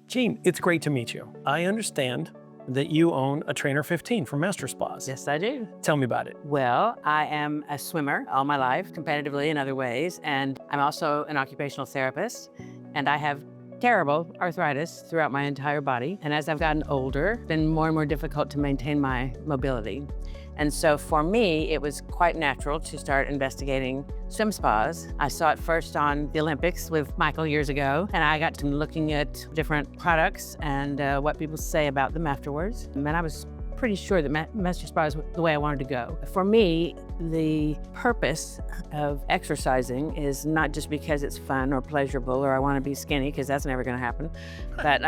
Jean, it's great to meet you. I understand that you own a Trainer 15 from MasterSpas. Yes, I do. Tell me about it. Well, I am a swimmer all my life, competitively in other ways, and I'm also an occupational therapist, and I have terrible arthritis throughout my entire body. And as I've gotten older, it's been more and more difficult to maintain my mobility. And so for me, it was quite natural to start investigating swim spas. I saw it first on the Olympics with Michael years ago, and I got to looking at different products and what people say about them afterwards. And I was pretty sure that MasterSpas was the way I wanted to go. For me, the purpose of exercising is not just because it's fun or pleasurable or I want to be skinny, because that's never going to happen. But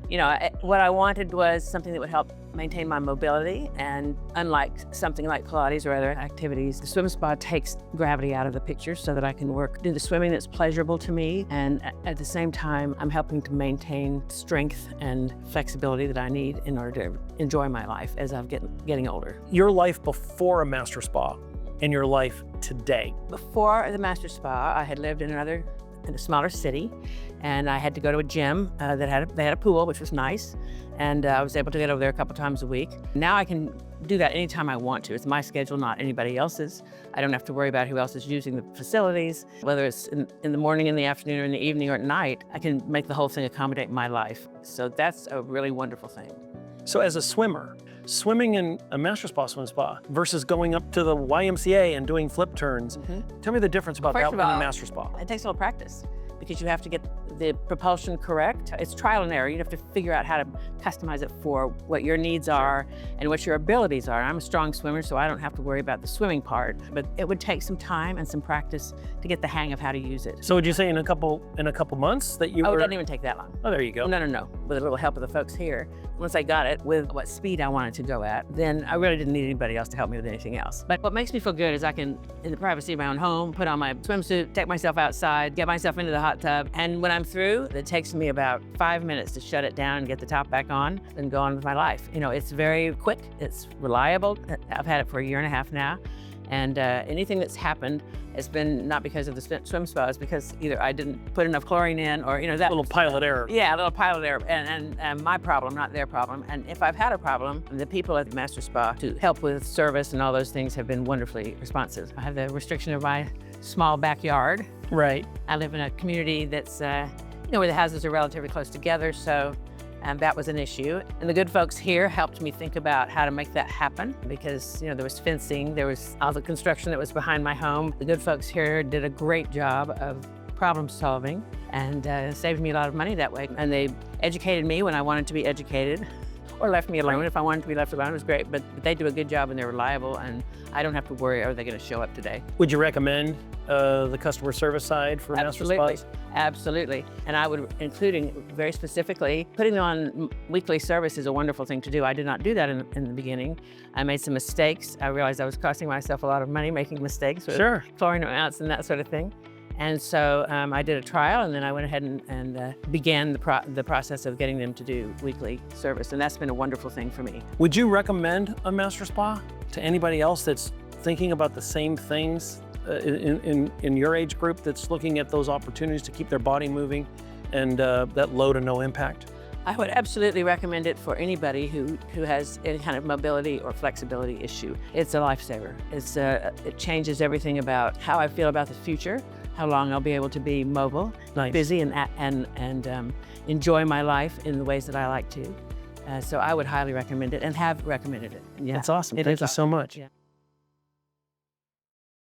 you know, what I wanted was something that would help maintain my mobility, and unlike something like Pilates or other activities, the swim spa takes gravity out of the picture so that I can do the swimming that's pleasurable to me, and at the same time, I'm helping to maintain strength and flexibility that I need in order to enjoy my life as I'm getting older. Your life before a Master-Spa and your life today. Before the Master Spa, I had lived in a smaller city, and I had to go to a gym they had a pool, which was nice, and I was able to get over there a couple times a week. Now I can do that anytime I want to. It's my schedule, not anybody else's. I don't have to worry about who else is using the facilities, whether it's in the morning, in the afternoon, or in the evening, or at night. I can make the whole thing accommodate my life. So that's a really wonderful thing. So as a swimmer, swimming in a MasterSpas swim spa versus going up to the YMCA and doing flip turns, tell me the difference about that in a MasterSpa. It takes a little practice, because you have to get the propulsion correct. It's trial and error. You have to figure out how to customize it for what your needs are and what your abilities are. I'm a strong swimmer, so I don't have to worry about the swimming part, but it would take some time and some practice to get the hang of how to use it. So would you say in a couple months that you were? It didn't even take that long. Oh, there you go. No. With a little help of the folks here, once I got it with what speed I wanted to go at, then I really didn't need anybody else to help me with anything else. But what makes me feel good is I can, in the privacy of my own home, put on my swimsuit, take myself outside, get myself into the hot tub, and when I'm through, it takes me about 5 minutes to shut it down and get the top back on and go on with my life. You know, it's very quick, it's reliable. I've had it for 1.5 years now, and anything that's happened has been not because of the swim spa, it's because either I didn't put enough chlorine in, or, you know, that little pilot error. Yeah, a little pilot error, and my problem, not their problem. And if I've had a problem, the people at the Master Spa to help with service and all those things have been wonderfully responsive. I have the restriction of my small backyard. Right. I live in a community that's, you know, where the houses are relatively close together, so that was an issue. And the good folks here helped me think about how to make that happen, because, you know, there was fencing, there was all the construction that was behind my home. The good folks here did a great job of problem solving, and saved me a lot of money that way. And they educated me when I wanted to be educated, or left me alone if I wanted to be left alone. It was great, but they do a good job and they're reliable, and I don't have to worry, are they going to show up today? Would you recommend the customer service side for MasterSpas? Absolutely. And I would, including very specifically, putting them on weekly service is a wonderful thing to do. I did not do that in the beginning. I made some mistakes. I realized I was costing myself a lot of money making mistakes with chlorine amounts and that sort of thing. And so I did a trial, and then I went ahead and began the process of getting them to do weekly service. And that's been a wonderful thing for me. Would you recommend a MasterSpa to anybody else that's thinking about the same things in your age group, that's looking at those opportunities to keep their body moving and that low to no impact? I would absolutely recommend it for anybody who has any kind of mobility or flexibility issue. It's a lifesaver. It changes everything about how I feel about the future, how long I'll be able to be mobile, busy, and enjoy my life in the ways that I like to. So I would highly recommend it, and have recommended it. Yeah. That's awesome. Thank you so much. Yeah.